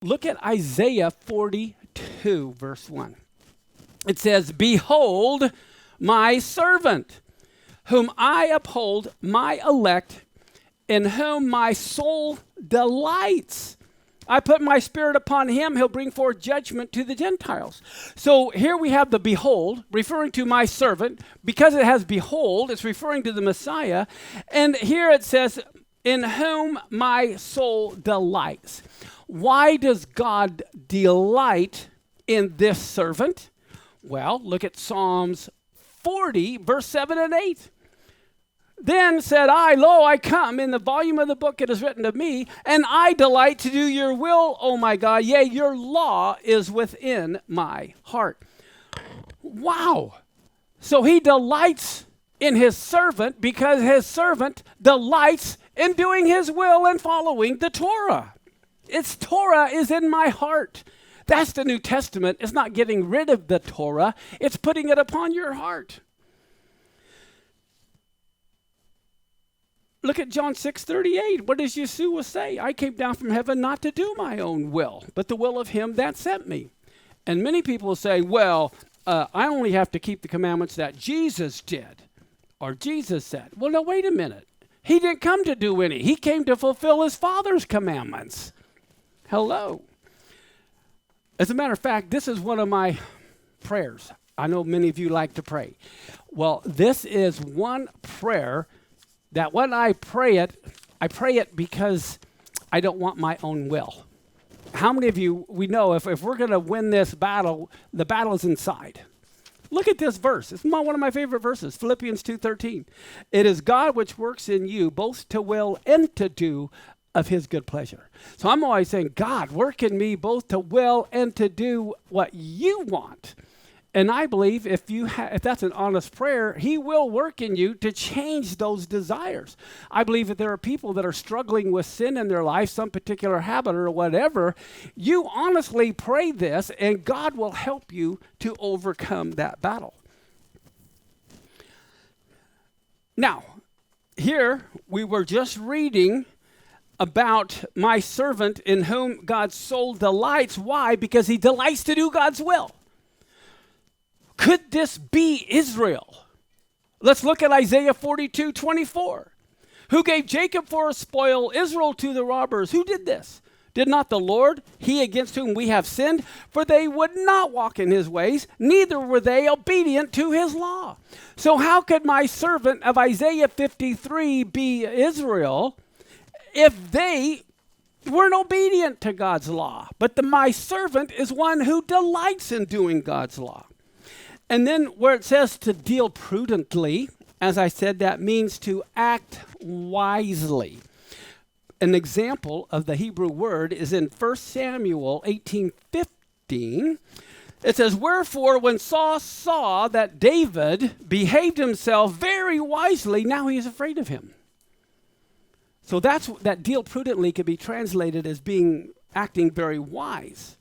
Look at Isaiah 42, verse 1. It says, "Behold my servant, whom I uphold, my elect, in whom my soul delights. I put my spirit upon him. He'll bring forth judgment to the Gentiles." So here we have the behold, referring to my servant. Because it has behold, it's referring to the Messiah. And here it says, "in whom my soul delights." Why does God delight in this servant? Well, look at Psalms 40, verse 7 and 8. "Then said I, Lo, I come. In the volume of the book it is written of me, and I delight to do your will, O my God. Yea, your law is within my heart." Wow. So he delights in his servant because his servant delights in doing his will and following the Torah. It's Torah is in my heart. That's the New Testament. It's not getting rid of the Torah. It's putting it upon your heart. Look at John 6:38. What does Yeshua say? "I came down from heaven not to do my own will, but the will of him that sent me." And many people say, well, I only have to keep the commandments that Jesus did or Jesus said. Well, no, wait a minute. He didn't come to do any. He came to fulfill his Father's commandments. Hello. As a matter of fact, this is one of my prayers. I know many of you like to pray. Well, this is one prayer that when I pray it because I don't want my own will. How many of you, we know if we're going to win this battle, the battle is inside. Look at this verse. It's one of my favorite verses, Philippians 2:13. "It is God which works in you both to will and to do of his good pleasure." So I'm always saying, God, work in me both to will and to do what you want. And I believe if that's an honest prayer, he will work in you to change those desires. I believe that there are people that are struggling with sin in their life, some particular habit or whatever. You honestly pray this, and God will help you to overcome that battle. Now, here we were just reading about my servant in whom God's soul delights. Why? Because he delights to do God's will. Could this be Israel? Let's look at Isaiah 42:24. "Who gave Jacob for a spoil, Israel to the robbers?" Who did this? "Did not the Lord, he against whom we have sinned? For they would not walk in his ways, neither were they obedient to his law." So how could my servant of Isaiah 53 be Israel if they weren't obedient to God's law? But my servant is one who delights in doing God's law. And then where it says to deal prudently, as I said, that means to act wisely. An example of the Hebrew word is in 1 Samuel 18:15. It says, "Wherefore when Saul saw that David behaved himself very wisely, now he is afraid of him." So that deal prudently could be translated as acting very wise.